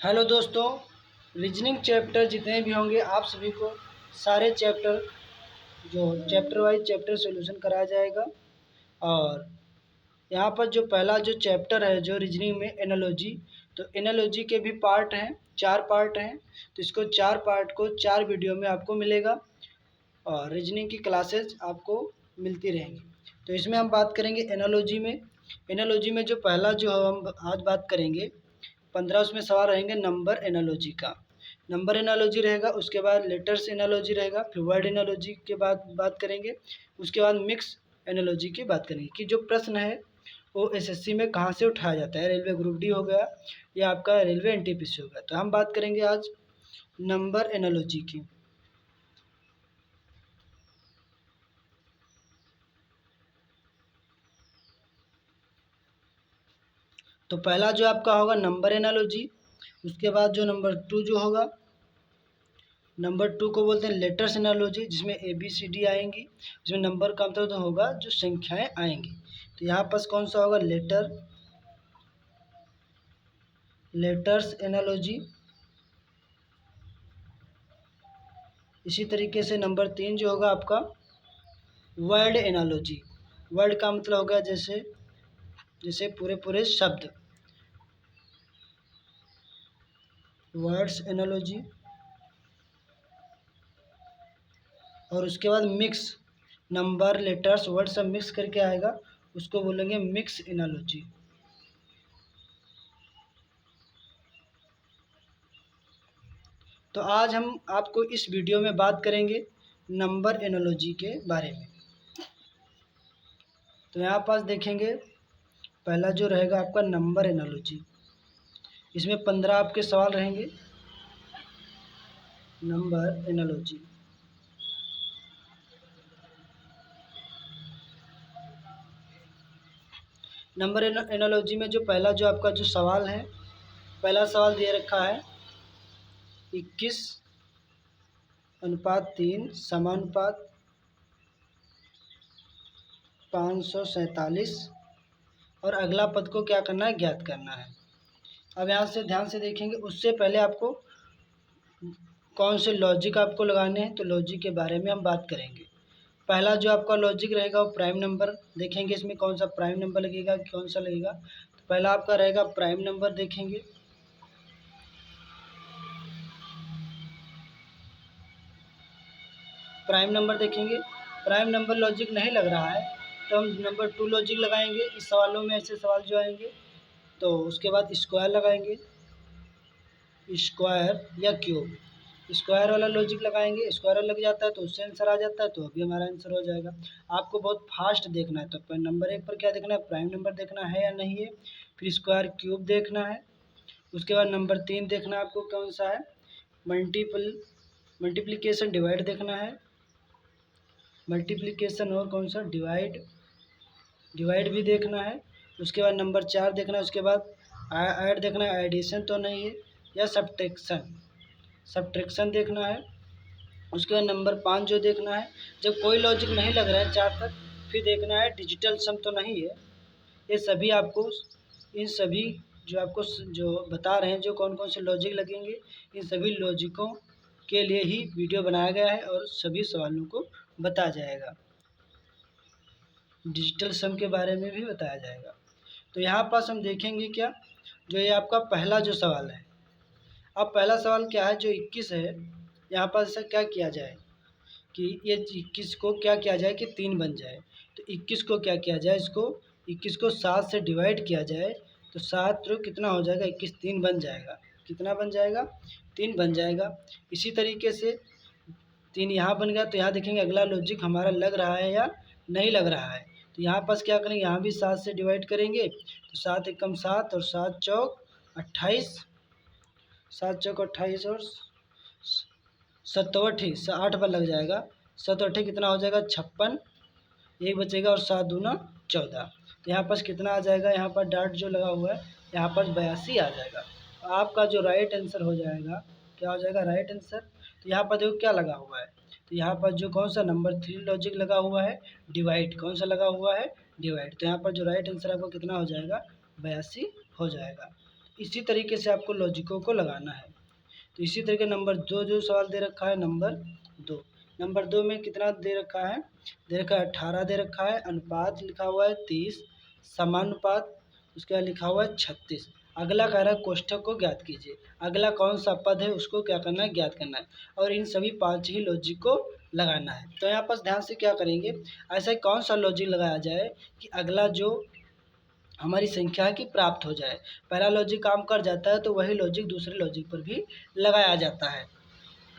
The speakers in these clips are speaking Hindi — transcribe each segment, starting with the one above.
हेलो दोस्तों, रीजनिंग चैप्टर जितने भी होंगे आप सभी को सारे चैप्टर जो चैप्टर वाइज चैप्टर सॉल्यूशन कराया जाएगा। और यहाँ पर जो पहला जो चैप्टर है जो रीजनिंग में एनालॉजी, तो एनालॉजी के भी पार्ट हैं, 4 पार्ट हैं। तो इसको 4 पार्ट को 4 वीडियो में आपको मिलेगा और रीजनिंग की क्लासेज आपको मिलती रहेंगी। तो इसमें हम बात करेंगे एनालॉजी में। एनालॉजी में जो पहला जो हम आज बात करेंगे 15 उसमें सवाल रहेंगे नंबर एनालॉजी का। नंबर एनालॉजी रहेगा, उसके बाद लेटर्स एनालॉजी रहेगा, फिर वर्ड एनालॉजी के बाद बात करेंगे, उसके बाद मिक्स एनालॉजी की बात करेंगे कि जो प्रश्न है वो एसएससी में कहाँ से उठाया जाता है, रेलवे ग्रुप डी हो गया या आपका रेलवे एनटीपीसी हो गया। तो हम बात करेंगे आज नंबर एनालॉजी की। तो पहला जो आपका होगा नंबर एनालॉजी, उसके बाद जो नंबर 2 जो होगा, नंबर 2 को बोलते हैं लेटर्स एनालॉजी, जिसमें ABCD आएंगी, जिसमें नंबर का मतलब तो होगा जो संख्याएं आएंगी। तो यहाँ पर कौन सा होगा लेटर्स एनालॉजी। इसी तरीके से नंबर 3 जो होगा आपका वर्ड एनालॉजी। वर्ड का मतलब होगा जैसे जैसे पूरे पूरे शब्द, वर्ड्स एनालॉजी। और उसके बाद मिक्स, नंबर लेटर्स वर्ड सब मिक्स करके आएगा, उसको बोलेंगे मिक्स एनालॉजी। तो आज हम आपको इस वीडियो में बात करेंगे नंबर एनालॉजी के बारे में। तो यहाँ पास देखेंगे पहला जो रहेगा आपका नंबर एनालॉजी, इसमें 15 आपके सवाल रहेंगे। नंबर एनालॉजी, नंबर एनालॉजी में जो पहला जो आपका जो सवाल है, पहला सवाल दे रखा है 21:3 समानुपात 547 और अगला पद को क्या करना है, ज्ञात करना है। अब यहाँ से ध्यान से देखेंगे, उससे पहले आपको कौन से लॉजिक आपको लगाने हैं, तो लॉजिक के बारे में हम बात करेंगे। पहला जो आपका लॉजिक रहेगा वो प्राइम नंबर देखेंगे, इसमें कौन सा प्राइम नंबर लगेगा, कौन सा लगेगा। तो पहला आपका रहेगा प्राइम नंबर देखेंगे। प्राइम नंबर देखेंगे, प्राइम नंबर लॉजिक नहीं लग रहा है तो हम नंबर 2 लॉजिक लगाएंगे। इस सवालों में ऐसे सवाल जो आएंगे तो उसके बाद स्क्वायर लगाएंगे, स्क्वायर या क्यूब, स्क्वायर वाला लॉजिक लगाएंगे। स्क्वायर लग जाता है तो उससे आंसर आ जाता है, तो अभी हमारा आंसर हो जाएगा। आपको बहुत फास्ट देखना है, तो नंबर 1 पर क्या देखना है, प्राइम नंबर देखना है या नहीं है, फिर स्क्वायर क्यूब देखना है। उसके बाद नंबर 3 देखना है आपको कौन सा है, मल्टीप्लिकेशन डिवाइड देखना है, मल्टीप्लिकेशन और कौन सा डिवाइड भी देखना है। उसके बाद नंबर 4 देखना है। उसके बाद ऐड देखना है, एडिशन तो नहीं है, या सब्ट्रैक्शन देखना है। उसके बाद नंबर 5 जो देखना है, जब कोई लॉजिक नहीं लग रहा है 4 तक, फिर देखना है डिजिटल सम तो नहीं है। ये सभी आपको, इन सभी जो आपको जो बता रहे हैं जो कौन कौन से लॉजिक लगेंगे, इन सभी लॉजिकों के लिए ही वीडियो बनाया गया है और सभी सवालों को बताया जाएगा, डिजिटल सम के बारे में भी बताया जाएगा। तो यहाँ पास हम देखेंगे क्या, जो ये आपका पहला जो सवाल है। अब पहला सवाल क्या है, जो 21 है, यहाँ पर ऐसा क्या किया जाए कि ये 21 को क्या किया जाए कि 3 बन जाए। तो 21 को क्या किया जाए, इसको 21 को 7 से डिवाइड किया जाए, तो 7 तो कितना हो जाएगा, 21 3 बन जाएगा। कितना बन जाएगा, 3 बन जाएगा। इसी तरीके से 3 यहाँ बन गया, तो यहाँ देखेंगे अगला लॉजिक हमारा लग रहा है या नहीं लग रहा है। तो यहाँ पास क्या करेंगे, यहाँ भी 7 से डिवाइड करेंगे, तो 7 एकम 7 और 7 चौक 28, 7 चौक 28 और 7 8 पर लग जाएगा। 7 कितना हो जाएगा 56, एक बचेगा और 7 दूना 14। तो यहाँ पर कितना आ जाएगा, यहाँ पर डॉट जो लगा हुआ है यहाँ पर 82 आ जाएगा। आपका जो राइट आंसर हो जाएगा, क्या हो जाएगा राइट आंसर। तो यहाँ पर देखो क्या लगा हुआ है, तो यहाँ पर जो कौन सा नंबर 3 लॉजिक लगा हुआ है, डिवाइड, कौन सा लगा हुआ है, डिवाइड। तो यहाँ पर जो राइट आंसर आपको कितना हो जाएगा 82 हो जाएगा। इसी तरीके से आपको लॉजिकों को लगाना है। तो इसी तरीके नंबर 2 जो सवाल दे रखा है, नंबर 2 में कितना दे रखा है, 18 दे रखा है, अनुपात लिखा हुआ है 30, समानुपात उसके बाद लिखा हुआ है 36। अगला कह रहा है कोष्ठक को ज्ञात कीजिए। अगला कौन सा पद है उसको क्या करना है, ज्ञात करना है, और इन सभी 5 ही लॉजिक को लगाना है। तो यहाँ पर ध्यान से क्या करेंगे, ऐसा कौन सा लॉजिक लगाया जाए कि अगला जो हमारी संख्या की प्राप्त हो जाए। पहला लॉजिक काम कर जाता है तो वही लॉजिक दूसरे लॉजिक पर भी लगाया जाता है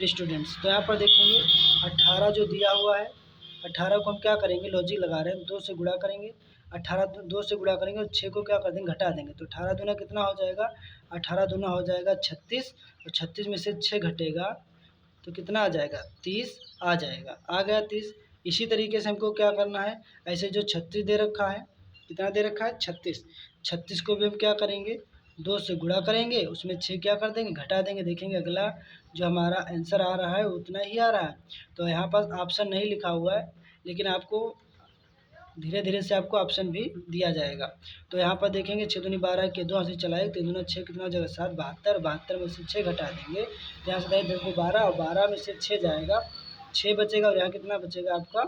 स्टूडेंट्स। तो यहाँ पर देखेंगे 18 जो दिया हुआ है, 18 को हम क्या करेंगे, लॉजिक लगा रहे हैं, 2 से गुणा करेंगे, 18 2 से गुणा करेंगे और 6 को क्या कर देंगे, घटा देंगे। तो 18 दूना कितना हो जाएगा, 18 दूना हो जाएगा 36, और 36 में से 6 घटेगा तो कितना आ जाएगा, 30 आ जाएगा, आ गया 30। इसी तरीके से हमको क्या करना है, ऐसे जो 36 दे रखा है, कितना दे रखा है 36, 36 को भी हम क्या करेंगे, 2 से गुणा करेंगे, उसमें 6 क्या कर देंगे, घटा देंगे। देखेंगे अगला जो हमारा आंसर आ रहा है उतना ही आ रहा है। तो यहाँ पर ऑप्शन नहीं लिखा हुआ है, लेकिन आपको धीरे धीरे से आपको ऑप्शन भी दिया जाएगा। तो यहाँ पर देखेंगे 6 दूनी 12 के 2 हाथ चलाए, 3 दूना 6 कितना हो जाएगा 7, 72, 72 में से 6 घटा देंगे, तो यहाँ से जाएगा 10 12, और 12 में से 6 जाएगा, 6 बचेगा, और यहाँ कितना बचेगा आपका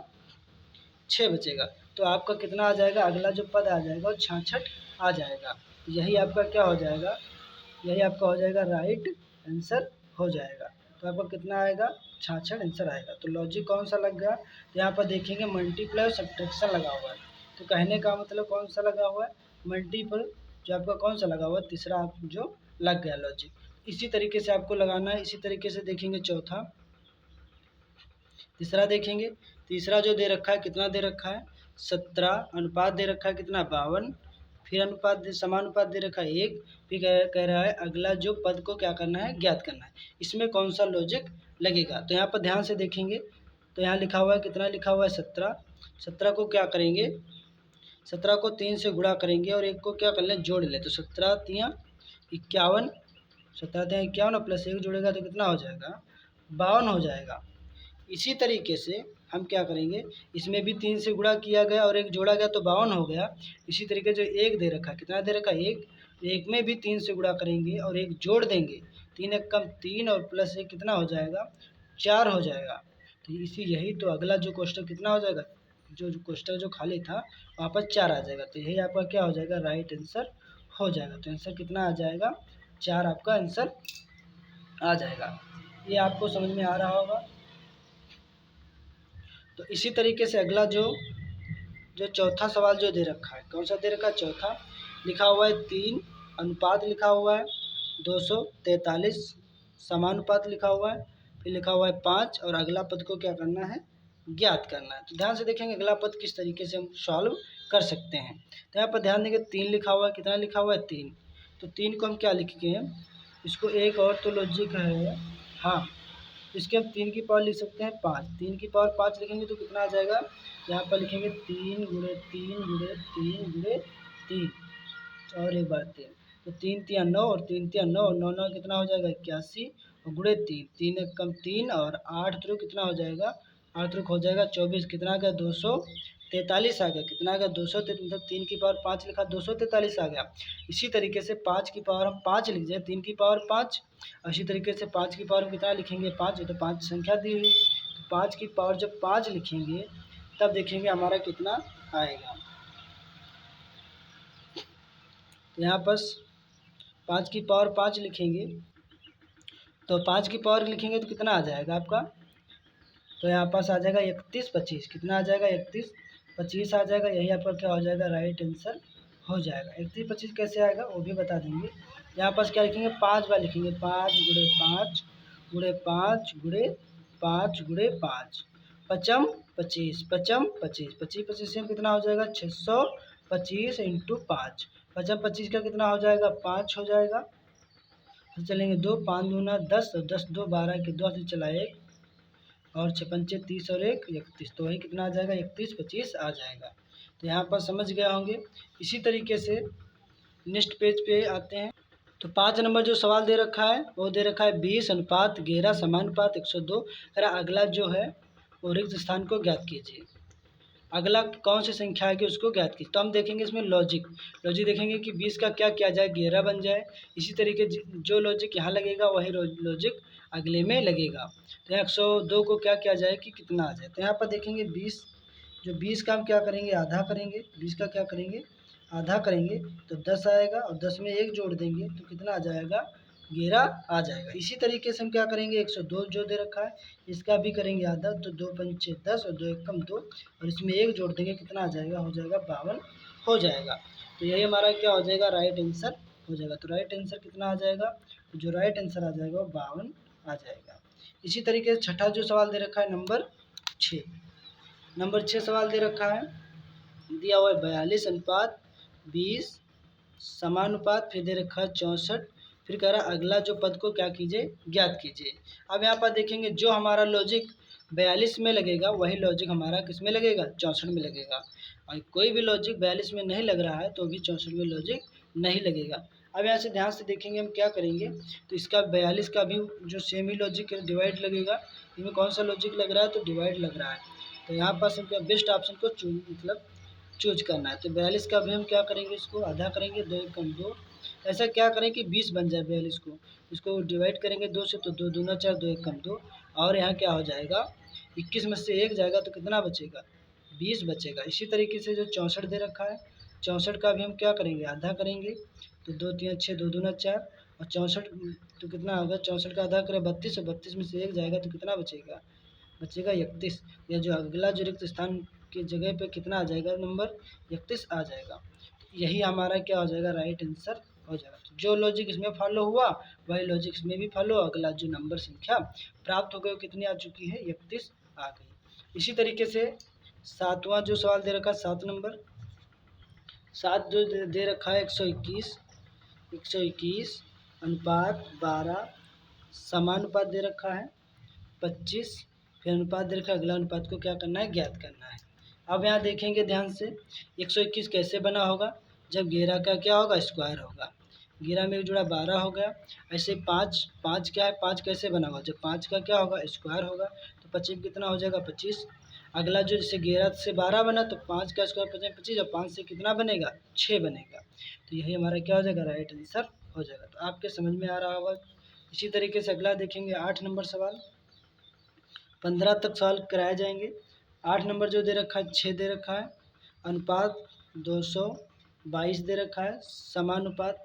6 बचेगा। तो आपका कितना आ जाएगा, अगला जो पद आ जाएगा वो 66 आ जाएगा। यही आपका क्या हो जाएगा, यही आपका हो जाएगा राइट आंसर हो जाएगा। तो आपका कितना आएगा, 66 आंसर आएगा। तो लॉजिक कौन सा लग गया, तो यहाँ पर देखेंगे मल्टीप्लाई और सब्ट्रैक्शन लगा हुआ है। तो कहने का मतलब कौन सा लगा हुआ है, मल्टीपल जो आपका कौन सा लगा हुआ है, तीसरा आप जो लग गया लॉजिक। इसी तरीके से आपको लगाना है। इसी तरीके से देखेंगे चौथा, तीसरा देखेंगे, तीसरा जो दे रखा है कितना दे रखा है 17, अनुपात दे रखा है कितना 52, फिर अनुपात समानुपात दे रखा है 1, फिर कह रहा है अगला जो पद को क्या करना है, ज्ञात करना है। इसमें कौन सा लॉजिक लगेगा, तो यहाँ पर ध्यान से देखेंगे। तो यहाँ लिखा हुआ है कितना, लिखा हुआ है 17, 17 को क्या करेंगे, 17 को 3 से गुणा करेंगे और 1 को क्या कर लें, जोड़ लें। तो 17 3 51, 17 3 51 प्लस 1 जोड़ेगा तो कितना हो जाएगा, 52 हो जाएगा। इसी तरीके से हम क्या करेंगे, इसमें भी 3 से गुणा किया गया और 1 जोड़ा गया तो 52 हो गया। इसी तरीके से 1 दे रखा है, कितना दे रखा है 1, 1 में भी 3 से गुणा करेंगे और 1 जोड़ देंगे, 3 1 कम 3 और प्लस 1 कितना हो जाएगा, 4 हो जाएगा। तो इसी यही तो अगला जो क्वेश्चन कितना हो जाएगा, जो क्वेश्चन जो खाली था वहाँ पर 4 आ जाएगा। तो यही आपका क्या हो जाएगा, राइट आंसर हो जाएगा। तो आंसर कितना आ जाएगा, 4 आपका आंसर आ जाएगा। ये आपको समझ में आ रहा होगा। तो इसी तरीके से अगला जो चौथा सवाल जो दे रखा है, कौन सा दे रखा है, चौथा लिखा हुआ है 3, अनुपात लिखा हुआ है 243, समानुपात लिखा हुआ है, फिर लिखा हुआ है 5, और अगला पद को क्या करना है, ज्ञात करना है। तो ध्यान से देखेंगे अगला पद किस तरीके से हम सॉल्व कर सकते हैं। तो यहाँ पर ध्यान देंगे 3 लिखा हुआ है, कितना लिखा हुआ है 3, तो 3 को हम क्या लिखेंगे, इसको एक और तो लॉजिक है, हाँ इसके हम 3 की पावर लिख सकते हैं 5, 3 की पावर 5 लिखेंगे तो कितना आ जाएगा, यहाँ पर लिखेंगे 3 गुणे 3 गुणे 3 गुणे 3, और एक बार 3, तो 3 3 9 और 3 3 9 और 9 9 कितना हो जाएगा 81, और गुणे 3, 3 1 कम 3 और 8 त्रुक कितना हो जाएगा, 8 त्रुक हो जाएगा 24, कितना आ गया 243 आ गया, कितना आ गया 243, मतलब 3 की पावर 5 लिखा 243 आ गया। इसी तरीके से 5 की पावर हम 5 लिख जाए, 3 की पावर 5, और इसी तरीके से 5 की पावर हम कितना लिखेंगे 5, तो 5 संख्या दी हुई, तो 5 की पावर जब 5 लिखेंगे तब देखेंगे हमारा कितना आएगा। तो यहाँ पर 5 की पावर 5 लिखेंगे, तो 5 की पावर लिखेंगे तो कितना आ जाएगा आपका, तो यहाँ पास आ जाएगा 31 25, कितना आ जाएगा 31 25 आ जाएगा। यही आपका क्या हो जाएगा, राइट आंसर हो जाएगा। 31 25 कैसे आएगा वो भी बता देंगे। यहाँ पास क्या लिखेंगे 5 बार लिखेंगे, 5 गुणे 5 गुणे 5 गुणे 5 गुणे 5, पचम 25 पचम 25, 25 25 से कितना हो जाएगा 625 इंटू 5, पचम 25 का कितना हो जाएगा 5 हो जाएगा। तो चलेंगे 2 5 दूना 10 और 10 2 12 के 2 से चला 1 और 6 पंचे 30 और 1 31, तो वही कितना आ जाएगा 31 25 आ जाएगा। तो यहाँ पर समझ गए होंगे। इसी तरीके से नेक्स्ट पेज पे आते हैं। तो 5 नंबर जो सवाल दे रखा है वो दे रखा है 20, अनुपात 11, समानुपात 102। अगला जो है वो रिक्त स्थान को ज्ञात कीजिए। अगला कौन सी संख्या आएगी उसको ज्ञात कीजिए। तो हम देखेंगे इसमें लॉजिक देखेंगे कि 20 का क्या किया जाए, 11 बन जाए। इसी तरीके जो लॉजिक यहाँ लगेगा वही लॉजिक अगले में लगेगा। तो यहाँ 102 को क्या किया जाए कि कितना आ जाए। तो यहाँ पर देखेंगे 20 का हम क्या करेंगे, आधा करेंगे। 20 का क्या करेंगे, आधा करेंगे तो 10 आएगा, और 10 में 1 जोड़ देंगे तो कितना आ जाएगा, 11 आ जाएगा। इसी तरीके से हम क्या करेंगे, 102 जो दे रखा है इसका भी करेंगे आधा, तो 2 पंचे 10 और 2 एकम 2, और इसमें 1 जोड़ देंगे कितना आ जाएगा, हो जाएगा 52 हो जाएगा। तो यही हमारा क्या हो जाएगा, राइट आंसर हो जाएगा। तो राइट आंसर कितना आ जाएगा, तो जो राइट आंसर आ जाएगा वो 52 आ जाएगा। इसी तरीके से छठा जो सवाल दे रखा है नंबर 6 सवाल दे रखा है, दिया हुआ है 42:20 समानुपात, फिर दे रखा है 64, फिर कह रहा है अगला जो पद को क्या कीजिए, ज्ञात कीजिए। अब यहाँ पर देखेंगे जो हमारा लॉजिक 42 में लगेगा वही लॉजिक हमारा किस में लगेगा, 64 में लगेगा। और कोई भी लॉजिक 42 में नहीं लग रहा है तो भी 64 में लॉजिक नहीं लगेगा। अब यहाँ से ध्यान से देखेंगे हम क्या करेंगे, तो इसका 42 का भी जो सेम ही लॉजिक है, डिवाइड लगेगा। इसमें कौन सा लॉजिक लग रहा है, तो डिवाइड लग रहा है। तो यहाँ पर हमको बेस्ट ऑप्शन को चूज करना है। तो 42 का भी हम क्या करेंगे, इसको आधा करेंगे, 2 एकम 2। ऐसा क्या करें कि 20 बन जाए 42 को, इसको डिवाइड करेंगे 2 से, तो 2 दूना 4, 2 एकम 2, और यहाँ क्या हो जाएगा, 21 में से 1 जाएगा तो कितना बचेगा, 20 बचेगा। इसी तरीके से जो 64 दे रखा है, 64 का भी हम क्या करेंगे, आधा करेंगे, तो 2 3 6, 2 दूना 4, और 64 तो कितना होगा, 64 का आधा करें 32, और 32 में से 1 जाएगा तो कितना बचेगा 31। या जो अगला जो रिक्त स्थान की जगह पे कितना आ जाएगा, नंबर 31 आ जाएगा। यही हमारा क्या हो जाएगा, राइट आंसर हो जाएगा। तो जो लॉजिक इसमें फॉलो हुआ वही लॉजिक इसमें भी फॉलो। अगला जो नंबर संख्या प्राप्त हो गई कितनी आ चुकी है, 31 आ गई। इसी तरीके से सातवां जो सवाल दे रखा है, 7 नंबर 7 जो दे रखा है 121 अनुपात 12 समानुपात दे रखा है 25, फिर अनुपात दे रखा है, अगला अनुपात को क्या करना है, ज्ञात करना है। अब यहाँ देखेंगे ध्यान से 121 कैसे बना होगा, जब 11 का क्या होगा, स्क्वायर होगा। 11 में एक जुड़ा 12 हो गया। ऐसे 5 क्या है, 5 कैसे बना होगा, जब 5 का क्या होगा, स्क्वायर होगा, तो 25 कितना हो जाएगा, 25। अगला जो जैसे 11 से 12 बना तो 5 का स्क्वायर 25 25, और 5 से कितना बनेगा, 6 बनेगा। तो यही हमारा क्या हो जाएगा, राइट आंसर हो जाएगा। तो आपके समझ में आ रहा होगा। इसी तरीके से अगला देखेंगे 8 नंबर सवाल, 15 तक सवाल कराए जाएंगे। 8 नंबर जो दे रखा है 6 दे रखा है, अनुपात 222 दे रखा है, समानुपात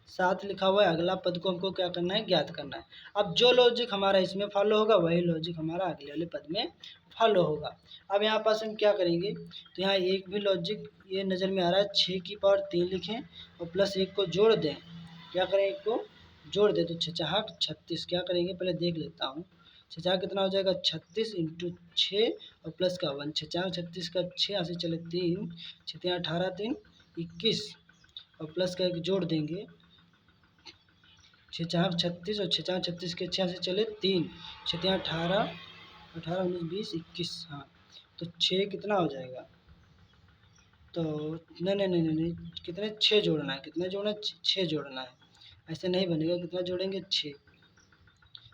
7 लिखा हुआ है। अगला पद को हमको क्या करना है, ज्ञात करना है। अब जो लॉजिक हमारा इसमें फॉलो होगा वही लॉजिक हमारा अगले वाले पद में फॉलो होगा। अब यहाँ पास हम क्या करेंगे, तो यहाँ एक भी लॉजिक ये नज़र में आ रहा है, 6 की पावर 3 लिखें और प्लस 1 को जोड़ दें। क्या करें, 1 को जोड़ दें तो 6 36। क्या करेंगे, पहले देख लेता हूँ। 6 कितना हो जाएगा, 36 इंटू 6 और प्लस का 1, 6 36 का 6 यहाँ से चले 3, 6 18 3 21, और प्लस का 1 जोड़ देंगे। 6 36 और 6 36 के 6 से चले 3, 6 18 18 19 20 21, हाँ तो 6 कितना हो जाएगा, तो नहीं, कितने 6 जोड़ना है, कितने जोड़ना है, 6 जोड़ना है। ऐसे नहीं बनेगा, कितना जोड़ेंगे 6।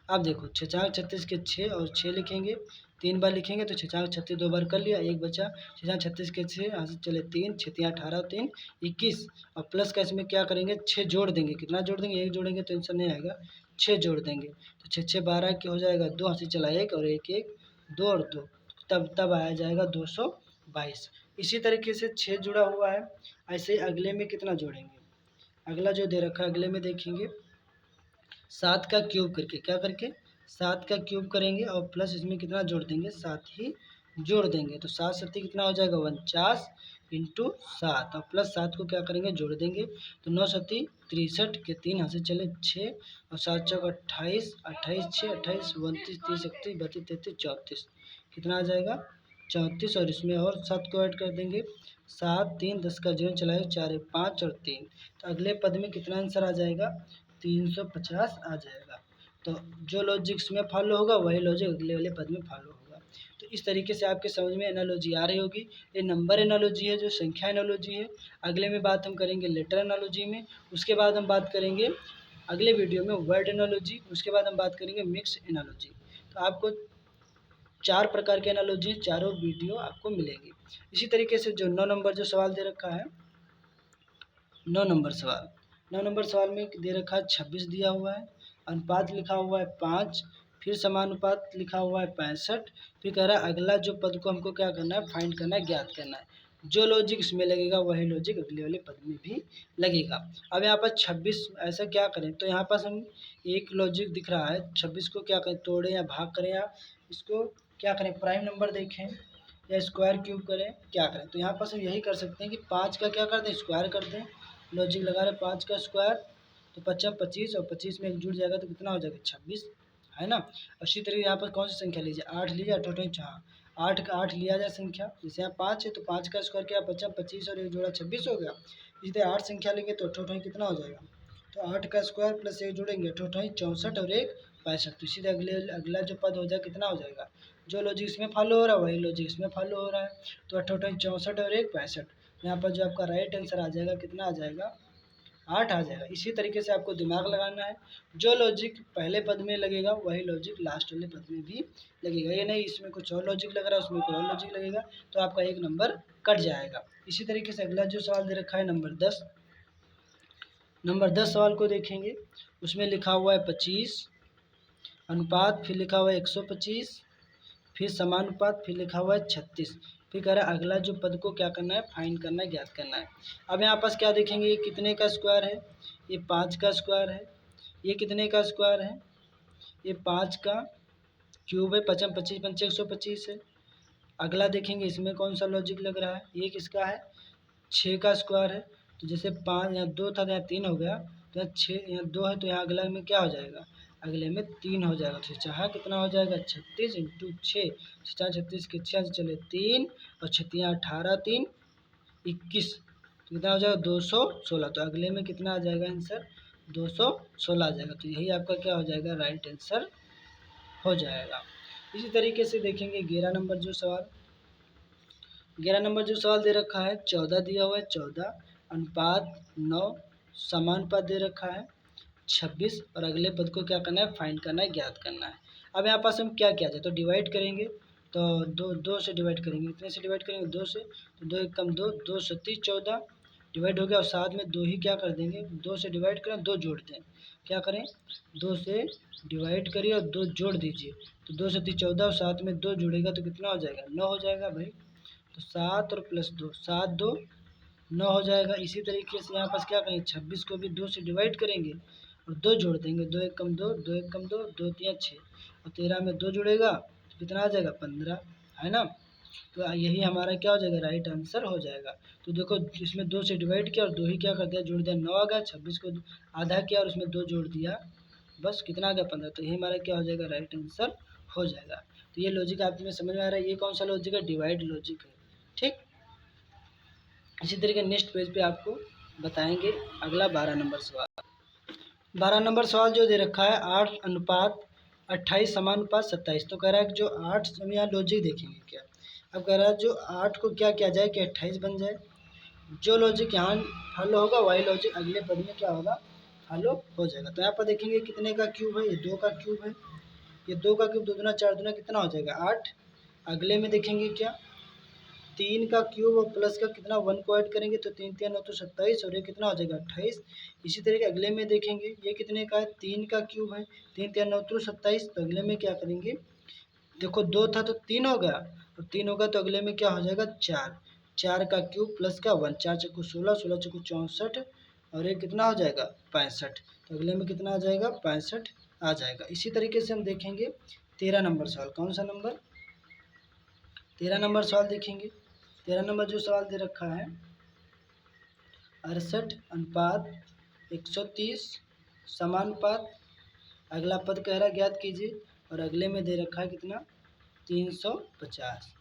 अब देखो 6 36 के 6 और 6 लिखेंगे, 3 बार लिखेंगे तो 6 36 2 बार कर लिया, 1 बचा। 6 36 के 6 यहाँ से चले 3, 6 18 3 21, और प्लस का इसमें क्या करेंगे, 6 जोड़ देंगे। कितना जोड़ देंगे, 1 जोड़ेंगे तो आंसर नहीं आएगा, 6 जोड़ देंगे तो 6 6 12 के हो जाएगा 2, यहाँ से चला 1 और 1 1 2 और 2, तब आया जाएगा 222। इसी तरीके से 6 जुड़ा हुआ है। ऐसे अगले में कितना जोड़ेंगे, अगला जो दे रखा है अगले में देखेंगे 7 का क्यूब करके, क्या करके 7 का क्यूब करेंगे और प्लस इसमें कितना जोड़ देंगे, 7 ही जोड़ देंगे। तो 7 7 कितना हो जाएगा 49 इंटू 7, और प्लस 7 को क्या करेंगे, जोड़ देंगे। तो 9 7 63 के 3 यहाँ से चले 6, और 7 चौक 28 28 6 28 29 30 31 32 33 34, कितना आ जाएगा 34, और इसमें और 7 को ऐड कर देंगे। 7 3 10 का 0 चलाए 4 5 और 3, तो अगले पद में कितना आंसर आ जाएगा, 350 आ जाएगा। तो जो लॉजिक्स में फॉलो होगा वही लॉजिक अगले वाले पद में फॉलो होगा। तो इस तरीके से आपके समझ में एनालॉजी आ रही होगी। ये नंबर एनालॉजी है, जो संख्या एनालॉजी है। अगले में बात हम करेंगे लेटर एनालॉजी में, उसके बाद हम बात करेंगे अगले वीडियो में वर्ड एनालॉजी, उसके बाद हम बात करेंगे मिक्स एनालॉजी। तो आपको 4 प्रकार के एनालॉजी, चारों वीडियो आपको मिलेंगी। इसी तरीके से जो 9 नंबर जो सवाल दे रखा है, 9 नंबर सवाल, 9 नंबर सवाल में दे रखा है 26 दिया हुआ है, अनुपात लिखा हुआ है 5, फिर समानुपात लिखा हुआ है 65, फिर कह रहा है अगला जो पद को हमको क्या करना है, फाइंड करना है, ज्ञात करना है। जो लॉजिक इसमें लगेगा वही लॉजिक अगले वाले पद में भी लगेगा। अब यहाँ पर 26 ऐसा क्या करें, तो यहाँ पर हम एक लॉजिक दिख रहा है 26 को क्या करें, तोड़ें या भाग करें या इसको क्या करें, प्राइम नंबर देखें या स्क्वायर क्यूब करें, क्या करें। तो यहाँ पर हम यही कर सकते हैं कि 5 का क्या कर दें, स्क्वायर कर दें। लॉजिक लगा रहे 5 का स्क्वायर तो 5 25 और 25 में एक जुड़ जाएगा तो कितना हो जाएगा 26, है ना। इसी तरीके यहाँ पर कौन सी संख्या लीजिए, 8 लीजिए, 8 हाँ 8 का 8 लिया जाए संख्या, जैसे यहाँ 5 है तो 5 का स्क्वायर क्या, 5 25 और एक जोड़ा 26 हो गया। इसी तरह 8 संख्या लेंगे तो 8 कितना हो जाएगा, तो 8 का स्क्वायर प्लस एक जोड़ेंगे 8 64 और एक 65। तो इसी तरह अगला जो पद हो जाएगा कितना हो जाएगा, जो लॉजिक इसमें फॉलो हो रहा है वही लॉजिक इसमें फॉलो हो रहा है। तो 8 64 और एक 65, यहाँ पर जो आपका राइट आंसर आ जाएगा कितना आ जाएगा, 8 आ जाएगा। इसी तरीके से आपको दिमाग लगाना है, जो लॉजिक पहले पद में लगेगा वही लॉजिक लास्ट वाले पद में भी लगेगा। ये नहीं इसमें कुछ और लॉजिक लग रहा है उसमें कोई और लॉजिक लगेगा तो आपका एक नंबर कट जाएगा। इसी तरीके से अगला जो सवाल दे रखा है नंबर 10, नंबर 10 सवाल को देखेंगे, उसमें लिखा हुआ है 25, अनुपात फिर लिखा हुआ है 125, फिर समानुपात फिर लिखा हुआ है 36, फिर कह रहा है अगला जो पद को क्या करना है, फाइंड करना है, ज्ञात करना है। अब यहाँ पास क्या देखेंगे, ये कितने का स्क्वायर है, ये 5 का स्क्वायर है, ये कितने का स्क्वायर है, ये 5 का क्यूब है, 5 25 पंचे 125 है। अगला देखेंगे इसमें कौन सा लॉजिक लग रहा है, ये किसका है, 6 का स्क्वायर है। तो जैसे 5 यहाँ 2 था तो यहाँ 3 हो गया, तो यहाँ 6 यहाँ 2 है तो यहाँ अगला में क्या हो जाएगा, अगले में 3 हो जाएगा। तो चाहे कितना हो जाएगा 36 इंटू 6, 36 के 6 से चले 3 और 6 18 3 21, तो कितना हो जाएगा 216। तो अगले में कितना आ जाएगा आंसर, 216 आ जाएगा। तो यही आपका क्या हो जाएगा, राइट आंसर हो जाएगा। इसी तरीके से देखेंगे 11 नंबर जो सवाल, 11 नंबर जो सवाल दे रखा है 14 दिया हुआ है, 14 अनुपात 9, समानुपात दे रखा है 26 और अगले पद को क्या करना है, फाइंड करना है, ज्ञात करना है। अब यहाँ पास हम क्या किया जाए, तो डिवाइड करेंगे, तो दो से डिवाइड करेंगे, कितने से डिवाइड करेंगे, 2 से, तो 2 एक कम 2, 2 सत्ती 14 डिवाइड हो गया और साथ में 2 ही क्या कर देंगे, 2 से डिवाइड करें 2 जोड़ दें, क्या करें 2 से डिवाइड करिए और 2 जोड़ दीजिए, तो 2 सत्ती 14 और साथ में 2 जुड़ेगा तो कितना हो जाएगा 9 हो जाएगा भाई। तो 7 और प्लस 2, 7 2 9 हो जाएगा। इसी तरीके से यहाँ पास क्या करेंगे, 26 को भी 2 से डिवाइड करेंगे और 2 जोड़ देंगे, 2 एक कम 2, 2 एक कम 2, 2 3 6 और 13 में 2 जुड़ेगा तो कितना आ जाएगा 15, है ना। तो यही हमारा क्या हो जाएगा, राइट आंसर हो जाएगा। तो देखो इसमें 2 से डिवाइड किया और 2 ही क्या कर दिया, जोड़ दिया, 9 आ गया, 26 को आधा किया और उसमें 2 जोड़ दिया, बस कितना आ गया 15। तो यही हमारा क्या हो जाएगा, राइट आंसर हो जाएगा। तो ये लॉजिक आप में समझ में आ रहा है, ये कौन सा लॉजिक है, डिवाइड लॉजिक है, ठीक। इसी तरीके नेक्स्ट पेज पे आपको बताएंगे अगला 12 नंबर सवाल। 12 नंबर सवाल जो दे रखा है 8 अनुपात 28 समानुपात 27, तो कह रहा है कि जो 8, यहाँ लॉजिक देखेंगे क्या। अब कह रहा है जो 8 को क्या किया जाए कि 28 बन जाए, जो लॉजिक यहाँ फॉलो होगा वही लॉजिक अगले पद में क्या होगा, फॉलो हो जाएगा। तो यहाँ पर देखेंगे कितने का क्यूब है, ये 2 का क्यूब है, ये 2 का क्यूब 2 दूना 4 दूना कितना हो जाएगा 8। अगले में देखेंगे क्या, 3 का क्यूब और प्लस का कितना 1 को ऐड करेंगे तो 3 3 9 तो 27 और ये कितना हो जाएगा 28। इसी तरीके अगले में देखेंगे ये कितने का है, 3 का क्यूब है, 3 3 9 तो 27, तो अगले में क्या करेंगे, देखो 2 था तो 3 हो गया और 3 होगा तो अगले में क्या हो जाएगा 4, 4 का क्यूब प्लस का 1, 4 चक्कू 16, 16 चक्कू 64 और ये कितना हो जाएगा 65, तो अगले में कितना आ जाएगा 65 आ जाएगा। इसी तरीके से हम देखेंगे 13 नंबर सवाल, कौन सा नंबर, 13 नंबर सवाल देखेंगे। 13 नंबर जो सवाल दे रखा है 68 अनुपात 130 समानुपात, अगला पद कह रहा है ज्ञात कीजिए और अगले में दे रखा है कितना 350।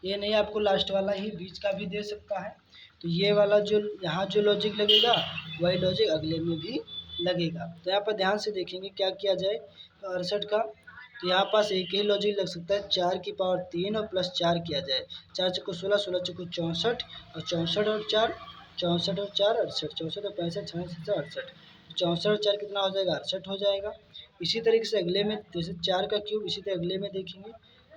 ये नहीं आपको लास्ट वाला ही बीच का भी दे सकता है, तो ये वाला जो यहाँ जो लॉजिक लगेगा वही लॉजिक अगले में भी लगेगा। तो यहाँ पर ध्यान से देखेंगे क्या किया जाए, तो 68 का तो यहाँ पास एक ही लॉजिक लग सकता है, 4 की पावर 3 और प्लस 4 किया जाए, 4 चक्कू 16, 16 चक्कू 64 और 64 और 4 64 और 4 68, 64 और 65 66 68, 64 और 4 कितना हो जाएगा 68 हो जाएगा। इसी तरीके से अगले में जैसे 4 का क्यूब, इसी तरह अगले में देखेंगे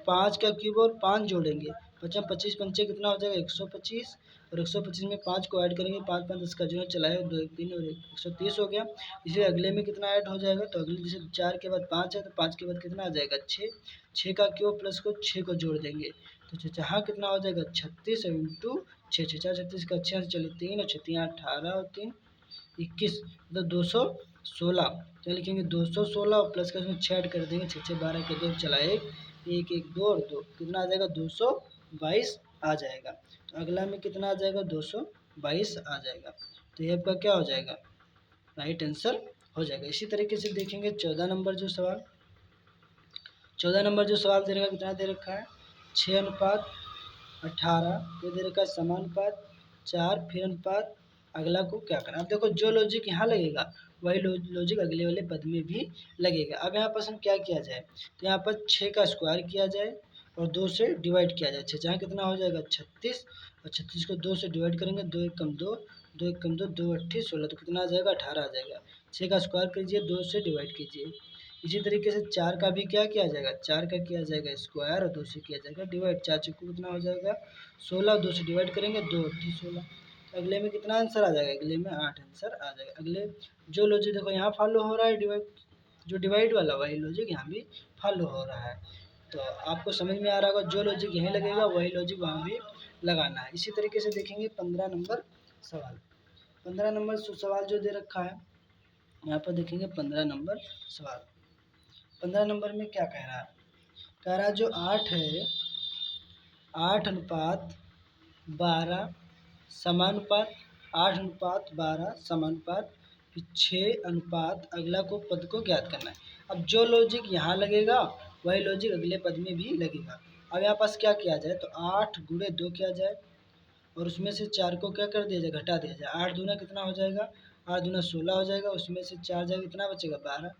5 का क्यूब और 5 जोड़ेंगे, 5 25 पंचे कितना हो जाएगा 125, और 125 में 5 को ऐड करेंगे, 5 5 10 का जो है चलाए 2 1 3 और 130 हो गया। इसलिए अगले में कितना ऐड हो जाएगा, तो अगले जैसे 4 के बाद 5 है तो 5 के बाद कितना आ जाएगा 6, 6 का क्यूब प्लस को 6 को जोड़ देंगे, तो जहाँ कितना हो जाएगा 36 इंटू 6, 6 4 36 का 6 से चलिए 3 और 6 3 18 और 3 21, मतलब 216, तो लिखेंगे 216 और प्लस का उसमें 6 ऐड कर देंगे, 6 6 12 के 2 चला 1 1 1 2 और 2 कितना आ जाएगा 222 आ जाएगा। तो अगला में कितना आ जाएगा 222 आ जाएगा, तो ये आपका क्या हो जाएगा राइट आंसर हो जाएगा। इसी तरीके से देखेंगे 14 नंबर जो सवाल, 14 नंबर जो सवाल दे रखा है कितना दे रखा है 6 अनुपात 18, ये दे रखा है समानुपात 4 फिर अनुपात, अगला को क्या करना। अब देखो जो लॉजिक यहाँ लगेगा वही लॉजिक अगले वाले पद में भी लगेगा। अब यहाँ पर हम क्या किया जाए, तो यहाँ पर 6 का स्क्वायर किया जाए और 2 से डिवाइड किया जाए, 6 जहाँ कितना हो जाएगा 36, और 36 को 2 से डिवाइड करेंगे, 2 1 कम 2, 2 1 कम 2, 2 8 16, तो कितना आ जाएगा 18 आ जाएगा। 6 का स्क्वायर कीजिए 2 से डिवाइड कीजिए। इसी तरीके से 4 का भी क्या किया जाएगा, 4 का किया जाएगा स्क्वायर और 2 से किया जाएगा डिवाइड, 4 चौको कितना हो जाएगा 16, 2 से डिवाइड करेंगे 2 8 16, अगले में कितना आंसर आ जाएगा, अगले में 8 आंसर आ जाएगा। अगले जो लॉजिक देखो यहाँ फॉलो हो रहा है डिवाइड, जो डिवाइड वाला वही लॉजिक यहाँ भी फॉलो हो रहा है, तो आपको समझ में आ रहा होगा जो लॉजिक यहीं लगेगा वही लॉजिक वहाँ भी लगाना है। इसी तरीके से देखेंगे 15 नंबर सवाल, 15 नंबर सवाल जो दे रखा है यहाँ पर देखेंगे 15 नंबर सवाल, 15 नंबर में क्या कह रहा है जो 8 है 8 अनुपात 12 समानुपात, 8 अनुपात 12 समानुपात, फिर 6 अनुपात, अगला को पद को ज्ञात करना है। अब जो लॉजिक यहाँ लगेगा वही लॉजिक अगले पद में भी लगेगा। अब यहाँ पास क्या किया जाए, तो 8 गुणे 2 किया जाए और उसमें से 4 को क्या कर दिया जाए घटा दिया जाए, 8 दूना कितना हो जाएगा 8 दूना 16 हो जाएगा, उसमें से 4 जाएगा कितना बचेगा 12,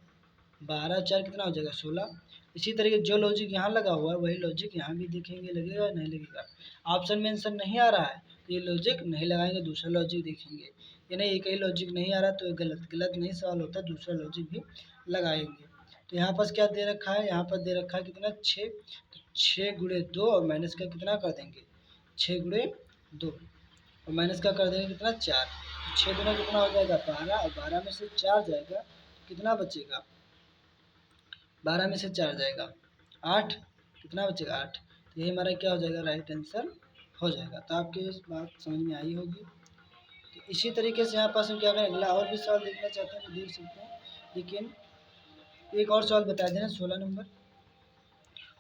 12 4 कितना हो जाएगा 16। इसी तरीके जो लॉजिक यहाँ लगा हुआ है वही लॉजिक यहाँ भी देखेंगे लगेगा नहीं लगेगा। ऑप्शन में आंसर नहीं आ रहा है तो ये लॉजिक नहीं लगाएंगे, दूसरा लॉजिक देखेंगे, ये नहीं एक ही लॉजिक नहीं आ रहा तो गलत गलत नहीं सवाल होता, दूसरा लॉजिक भी लगाएंगे। तो यहाँ पर क्या दे रखा है, यहाँ पर दे रखा है कितना 6, तो 6 गुणे 2 और माइनस का कितना कर देंगे 6 गुणे 2 और माइनस का कर देंगे कितना 4, तो 6 गुना कितना हो जाएगा 12 और 12 में से 4 जाएगा तो कितना बचेगा 12 में से 4 जाएगा 8, कितना बचेगा 8, तो ये हमारा क्या हो जाएगा राइट आंसर हो जाएगा। तो आपके इस बात समझ में आई होगी। तो इसी तरीके से यहाँ पास हम क्या करें अगला और भी सवाल देखना चाहते हैं तो देख सकते हैं, लेकिन एक और सवाल बता देना 16 नंबर,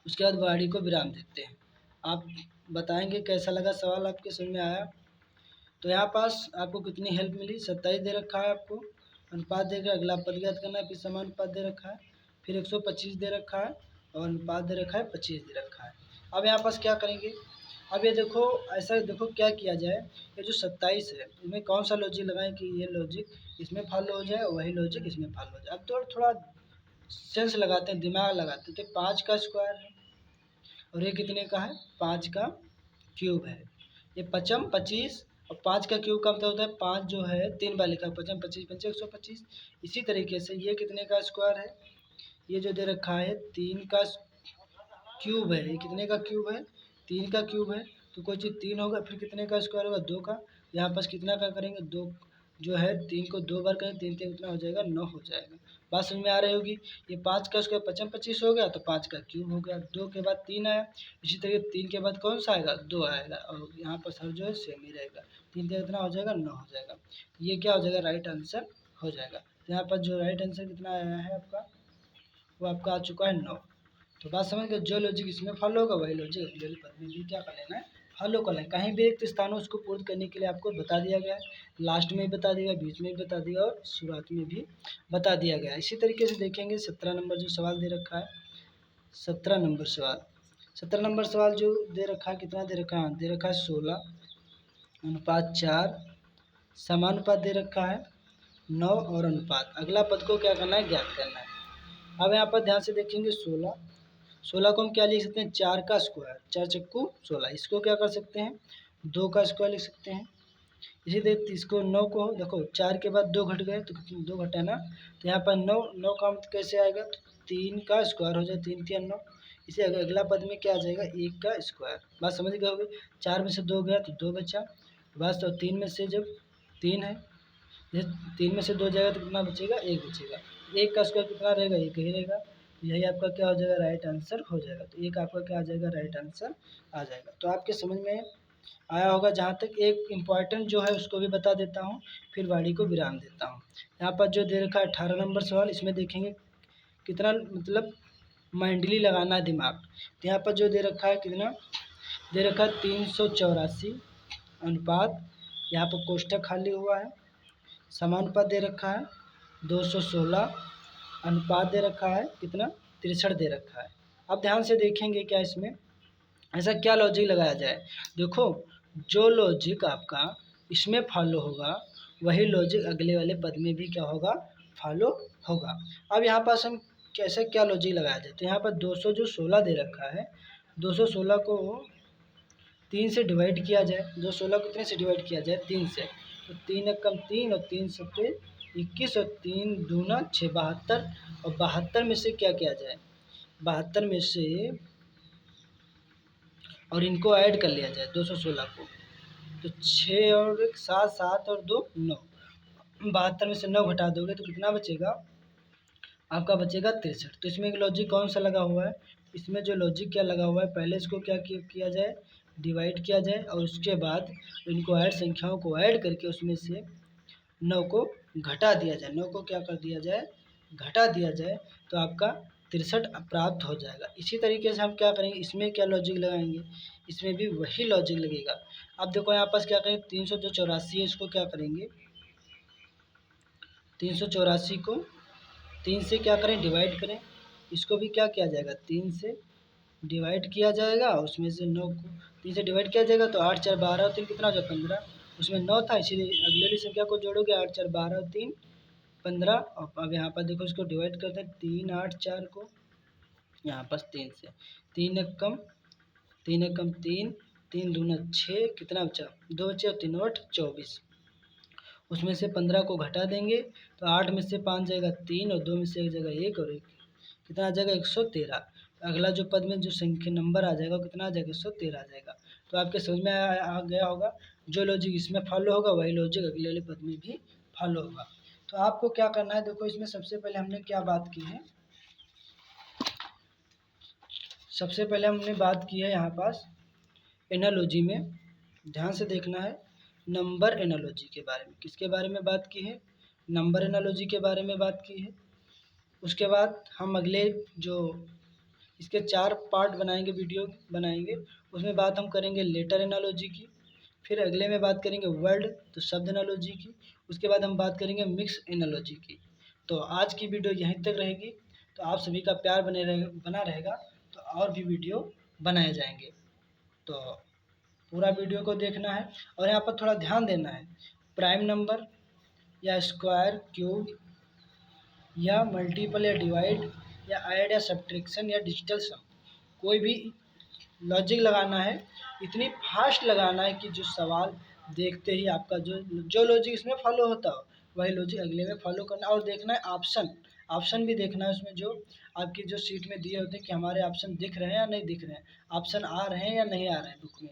उसके बाद वाणी को विराम देते हैं। आप बताएंगे कैसा लगा सवाल, आपके समझ में आया। तो यहाँ पास आपको कितनी हेल्प मिली, 27 दे रखा है आपको, अनुपात दे रखा है, अगला पद ज्ञात करना है, फिर समान अनुपात दे रखा है, फिर 125 दे रखा है और अनुपात दे रखा है 25 दे रखा है। अब यहाँ पास क्या करेंगे, अब ये देखो ऐसा देखो क्या किया जाए, ये जो 27 है इसमें कौन सा लॉजिक लगाएं कि ये लॉजिक इसमें फॉलो हो जाए वही लॉजिक इसमें फॉलो हो जाए। अब तो थोड़ा सेंस लगाते हैं, दिमाग लगाते हैं, तो 5 का स्क्वायर है और ये कितने का है 5 का क्यूब है, ये 55 25 और 5 का क्यूब का मतलब होता है 5 जो है 3 बार लिखा है 55 25 पंचे 125। इसी तरीके से ये कितने का स्क्वायर है, ये जो दे रखा है 3 का क्यूब है, ये कितने का क्यूब है 3 का क्यूब है, तो कोई चीज़ 3 होगा फिर कितने का स्क्वायर होगा 2 का, यहाँ पास कितना का करेंगे 2 जो है 3 को 2 बार करें 3 3 कितना हो जाएगा 9 हो जाएगा। बात समझ में आ रही होगी। ये 5 का स्क्वायर 55 25 हो गया तो 5 का क्यूब हो गया, 2 के बाद 3 आया, इसी तरीके 3 के बाद कौन सा आएगा 2 आएगा और यहाँ पर सर जो है सेम ही रहेगा, 3 का कितना हो जाएगा 9 हो जाएगा, तो ये क्या हो जाएगा राइट आंसर हो जाएगा। तो यहाँ पर जो राइट आंसर कितना आया है आपका, वो आपका आ चुका है 9। तो बात समझ गए, जो लॉजिक इसमें फॉलो होगा वही लॉजिक अगले वाले पद में भी क्या कर लेना है फॉलो कर लेना है। कहीं भी रिक्त स्थान हो उसको पूर्ण करने के लिए आपको बता दिया गया है, लास्ट में भी बता दिया, बीच में भी बता दिया और शुरुआत में भी बता दिया गया है। इसी तरीके से देखेंगे 17 नंबर जो सवाल दे रखा है, 17 नंबर सवाल, 17 नंबर सवाल जो दे रखा है कितना दे रखा है, दे रखा है 16 अनुपात 4 समानुपात दे रखा है 9 और अनुपात, अगला पद को क्या करना है ज्ञात करना है। अब यहाँ पर ध्यान से देखेंगे 16, 16 को हम क्या लिख सकते हैं 4 का स्क्वायर, 4 चक्कू 16, इसको क्या कर सकते हैं 2 का स्क्वायर लिख सकते हैं। इसी तरह इसको 9 को देखो 4 के बाद 2 घट गए तो 2 घटा ना, तो यहाँ पर 9 9 का मतलब कैसे आएगा तो 3 का स्क्वायर हो जाए 3 3 9, इसे अगला पद में क्या आ जाएगा, 1 का स्क्वायर। बात समझ गए होगे। 4 में से 2 गया तो 2 बचा। बस तो 3 में से जब 3 है, जैसे 3 में से 2 जाएगा तो कितना बचेगा, 1 बचेगा। 1 का स्क्वायर कितना रहेगा, 1 ही रहेगा। यही आपका क्या हो जाएगा, राइट आंसर हो जाएगा। तो 1 आपका क्या आ जाएगा, राइट आंसर आ जाएगा। तो आपके समझ में आया होगा। जहाँ तक एक इम्पॉर्टेंट जो है उसको भी बता देता हूँ, फिर वाणी को विराम देता हूँ। यहाँ पर जो दे रखा है 18 नंबर सवाल, इसमें देखेंगे कितना मतलब माइंडली लगाना है दिमाग। तो यहाँ पर जो दे रखा है कितना दे रखा है, 384 अनुपात, यहाँ पर कोष्ठक खाली हुआ है। समानुपात दे रखा है 216, अनुपात दे रखा है कितना, 63 दे रखा है। अब ध्यान से देखेंगे क्या इसमें ऐसा क्या लॉजिक लगाया जाए। देखो, जो लॉजिक आपका इसमें फॉलो होगा वही लॉजिक अगले वाले पद में भी क्या होगा, फॉलो होगा। अब यहाँ पास हम कैसे क्या लॉजिक लगाया जाए। तो यहाँ पर 216 दे रखा है, 216 को 3 से डिवाइड किया जाए। 216 को कितने से डिवाइड किया जाए, 3 से। तो 3 एक कम 3 और 3 सत्ते 21 और 3 दूना 6, 72। और 72 में से क्या किया जाए, 72 में से और इनको ऐड कर लिया जाए 216 को। तो 6 और 1 7, 7 और 2 9, 72 में से 9 घटा दोगे तो कितना बचेगा, आपका बचेगा 63। तो इसमें एक लॉजिक कौन सा लगा हुआ है, इसमें जो लॉजिक क्या लगा हुआ है, पहले इसको क्या किया जाए, डिवाइड किया जाए और उसके बाद इनको ऐड संख्याओं को ऐड करके उसमें से 9 को घटा दिया जाए। 9 को क्या कर दिया जाए, घटा दिया जाए, तो आपका 63 प्राप्त हो जाएगा। इसी तरीके से हम क्या करेंगे, इसमें क्या लॉजिक लगाएंगे, इसमें भी वही लॉजिक लगेगा। अब देखो यहाँ पास क्या करेंगे, 384 है, इसको क्या करेंगे, 384 को 3 से क्या करें, डिवाइड करें। इसको भी क्या किया जाएगा, 3 से डिवाइड किया जाएगा, उसमें से 9 को 3 से डिवाइड किया जाएगा। तो 8 4 12 और 3 कितना हो जाए, 15। उसमें 9 था, इसीलिए अगले वाली संख्या को जोड़ोगे, 8 4 12 और 3 15। और अब यहाँ पर देखो इसको डिवाइड करते हैं, 3 8 4 को यहाँ पर 3 से, 3 एक कम 3, 3 दूना 6, कितना बचा, 2 बचे और 3 8 24। उसमें से 15 को घटा देंगे तो 8 में से 5 जाएगा 3 और 2 में से एक जगह 1 और 1 कितना आ जाएगा, 113। अगला जो पद में जो संख्या नंबर आ जाएगा वो कितना आ जाएगा, 113 आ जाएगा। तो आपके समझ में आ गया होगा। जो लॉजिक इसमें फॉलो होगा वही लॉजिक अगले वाले पद में भी फॉलो होगा। तो आपको क्या करना है, देखो इसमें सबसे पहले हमने क्या बात की है, सबसे पहले हमने बात की है यहाँ पास एनालॉजी में, ध्यान से देखना है, नंबर एनालॉजी के बारे में। किसके बारे में बात की है, नंबर एनालॉजी के बारे में बात की है। उसके बाद हम अगले जो इसके 4 पार्ट बनाएंगे, वीडियो बनाएंगे, उसमें बात हम करेंगे लेटर एनालॉजी की। फिर अगले में बात करेंगे वर्ड तो शब्द एनालॉजी की। उसके बाद हम बात करेंगे मिक्स एनालॉजी की। तो आज की वीडियो यहीं तक रहेगी। तो आप सभी का प्यार बना रहेगा तो और भी वीडियो बनाए जाएंगे। तो पूरा वीडियो को देखना है और यहाँ पर थोड़ा ध्यान देना है, प्राइम नंबर या स्क्वायर, क्यूब या मल्टीपल या डिवाइड या ऐड या सब्ट्रैक्शन या डिजिटल सम, कोई भी लॉजिक लगाना है, इतनी फास्ट लगाना है कि जो सवाल देखते ही आपका जो लॉजिक इसमें फॉलो होता हो वही लॉजिक अगले में फॉलो करना। और देखना है ऑप्शन, ऑप्शन भी देखना है उसमें, जो आपकी जो सीट में दिए होते हैं कि हमारे ऑप्शन दिख रहे हैं या नहीं दिख रहे हैं, ऑप्शन आ रहे हैं या नहीं आ रहे हैं बुक में।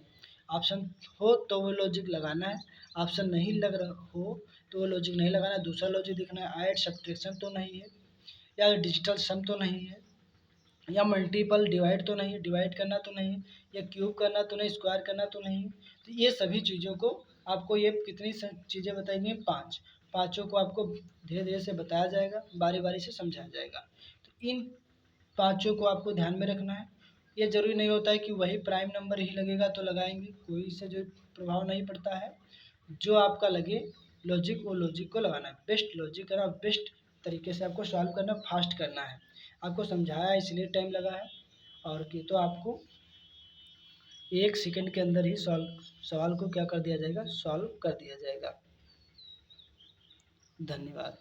ऑप्शन हो तो वो लॉजिक लगाना है, ऑप्शन नहीं लग रहा हो तो वो लॉजिक नहीं लगाना है। दूसरा लॉजिक देखना है, ऐड सब्ट्रैक्शन तो नहीं है, या डिजिटल सम तो नहीं है, या मल्टीपल डिवाइड तो नहीं है, डिवाइड करना तो नहीं है, या क्यूब करना तो नहीं, स्क्वायर करना तो नहीं। तो ये सभी चीज़ों को आपको, ये कितनी चीज़ें बताई गई, 5, पाँचों को आपको धीरे धीरे से बताया जाएगा, बारी बारी से समझाया जाएगा। तो इन पाँचों को आपको ध्यान में रखना है। ये ज़रूरी नहीं होता है कि वही प्राइम नंबर ही लगेगा तो लगाएंगे, कोई इससे जो प्रभाव नहीं पड़ता है। जो आपका लगे लॉजिक, वो लॉजिक को लगाना है, बेस्ट लॉजिक करना, बेस्ट तरीके से आपको सॉल्व करना, फास्ट करना है। आपको समझाया इसलिए टाइम लगा है, और कि तो आपको 1 सेकंड के अंदर ही सवाल को क्या कर दिया जाएगा, सॉल्व कर दिया जाएगा। धन्यवाद।